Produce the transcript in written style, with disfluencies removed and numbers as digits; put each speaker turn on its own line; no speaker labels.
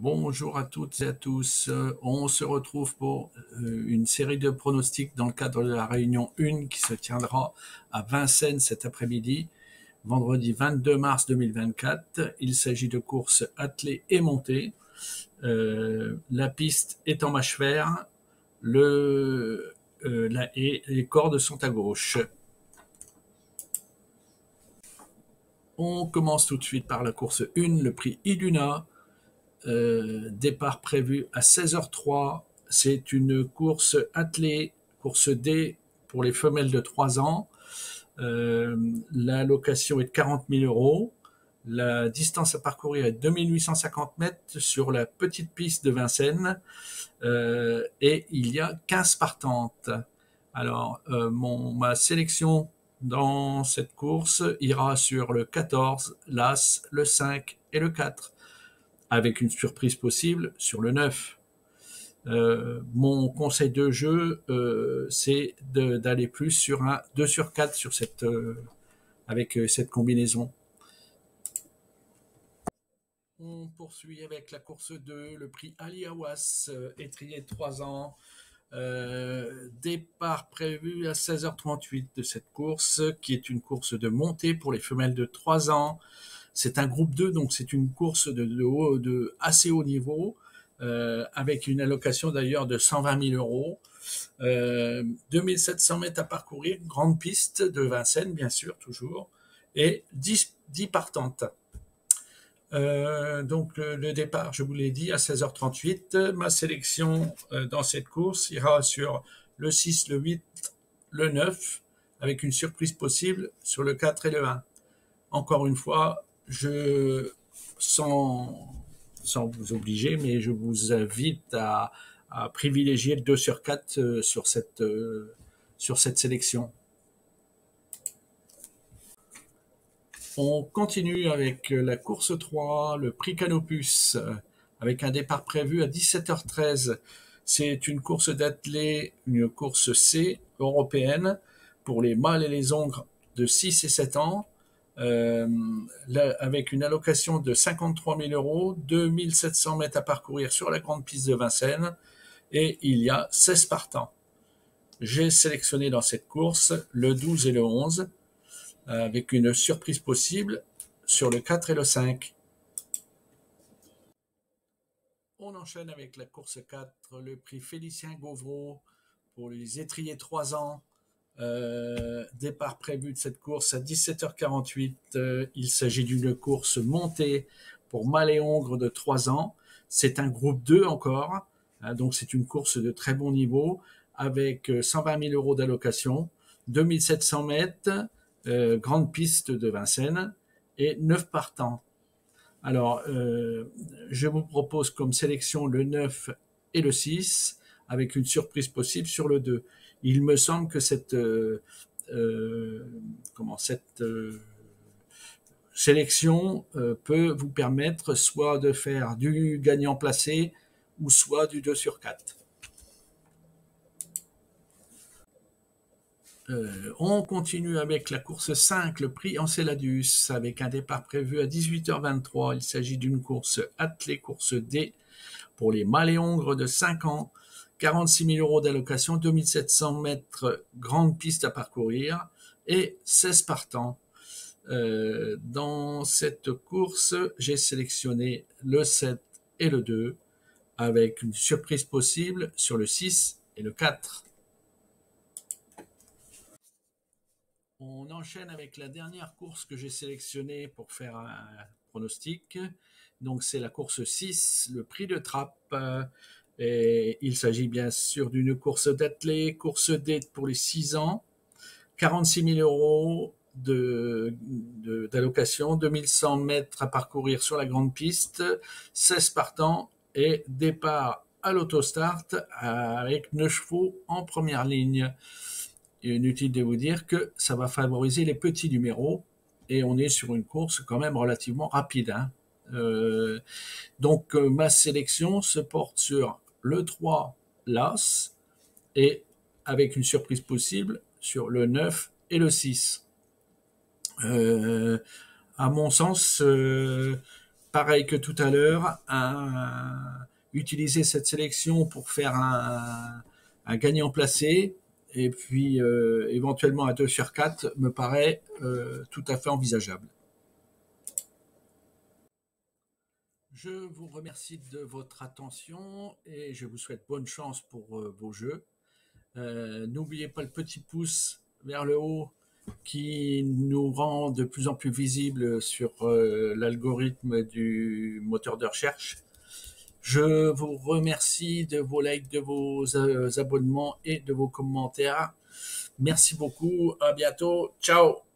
Bonjour à toutes et à tous. On se retrouve pour une série de pronostics dans le cadre de la réunion 1 qui se tiendra à Vincennes cet après-midi, vendredi 22 mars 2024. Il s'agit de courses attelées et montées. La piste est en mâche fer, et les cordes sont à gauche. On commence tout de suite par la course 1, le prix Iduna. Départ prévu à 16h03. C'est une course attelée, course D pour les femelles de 3 ans. La location est de 40 000 euros. La distance à parcourir est 2850 mètres sur la petite piste de Vincennes. Et il y a 15 partantes. Alors, ma sélection dans cette course ira sur le 14, l'As, le 5 et le 4. Avec une surprise possible sur le 9. Mon conseil de jeu, c'est d'aller plus sur un 2 sur 4 sur avec cette combinaison. On poursuit avec la course 2, le prix Ali Awas, étrier de 3 ans. Départ prévu à 16h38 de cette course, qui est une course de montée pour les femelles de 3 ans. C'est un groupe 2, donc c'est une course de assez haut niveau, avec une allocation d'ailleurs de 120 000 euros. 2700 mètres à parcourir, grande piste de Vincennes, bien sûr, toujours, et 10 partantes. Donc le départ, je vous l'ai dit, à 16h38. Ma sélection dans cette course ira sur le 6, le 8, le 9, avec une surprise possible sur le 4 et le 1. Encore une fois, sans vous obliger, mais je vous invite à privilégier le 2 sur 4 sur cette sélection. On continue avec la course 3, le prix Canopus, avec un départ prévu à 17h13. C'est une course d'attelés, une course C européenne pour les mâles et les ongres de 6 et 7 ans. Avec une allocation de 53 000 euros, 2700 mètres à parcourir sur la grande piste de Vincennes, et il y a 16 partants. J'ai sélectionné dans cette course le 12 et le 11, avec une surprise possible sur le 4 et le 5. On enchaîne avec la course 4, le prix Félicien Gauvreau pour les étriers 3 ans. Départ prévu de cette course à 17h48. Il s'agit d'une course montée pour mâles et ongres de 3 ans. C'est un groupe 2 encore, donc c'est une course de très bon niveau avec 120 000 euros d'allocation, 2700 mètres, grande piste de Vincennes et 9 partants. Alors, je vous propose comme sélection le 9 et le 6 avec une surprise possible sur le 2. Il me semble que cette sélection peut vous permettre soit de faire du gagnant placé ou soit du 2 sur 4. On continue avec la course 5, le prix Enceladus, avec un départ prévu à 18h23. Il s'agit d'une course attelée, course D, pour les mâles et ongres de 5 ans. 46 000 euros d'allocation, 2700 mètres, grande piste à parcourir et 16 partants. Dans cette course, j'ai sélectionné le 7 et le 2 avec une surprise possible sur le 6 et le 4. On enchaîne avec la dernière course que j'ai sélectionnée pour faire un pronostic. Donc c'est la course 6, le prix de Trappes. Et il s'agit bien sûr d'une course d'attelés, course D pour les 6 ans, 46 000 euros d'allocation, 2100 mètres à parcourir sur la grande piste, 16 partants et départ à l'autostart avec 9 chevaux en première ligne. Inutile de vous dire que ça va favoriser les petits numéros et on est sur une course quand même relativement rapide. Donc ma sélection se porte sur le 3, l'As, et avec une surprise possible sur le 9 et le 6. À mon sens, pareil que tout à l'heure, utiliser cette sélection pour faire un gagnant placé, et puis éventuellement un 2 sur 4 me paraît tout à fait envisageable. Je vous remercie de votre attention et je vous souhaite bonne chance pour vos jeux. N'oubliez pas le petit pouce vers le haut qui nous rend de plus en plus visibles sur l'algorithme du moteur de recherche. Je vous remercie de vos likes, de vos abonnements et de vos commentaires. Merci beaucoup. À bientôt. Ciao.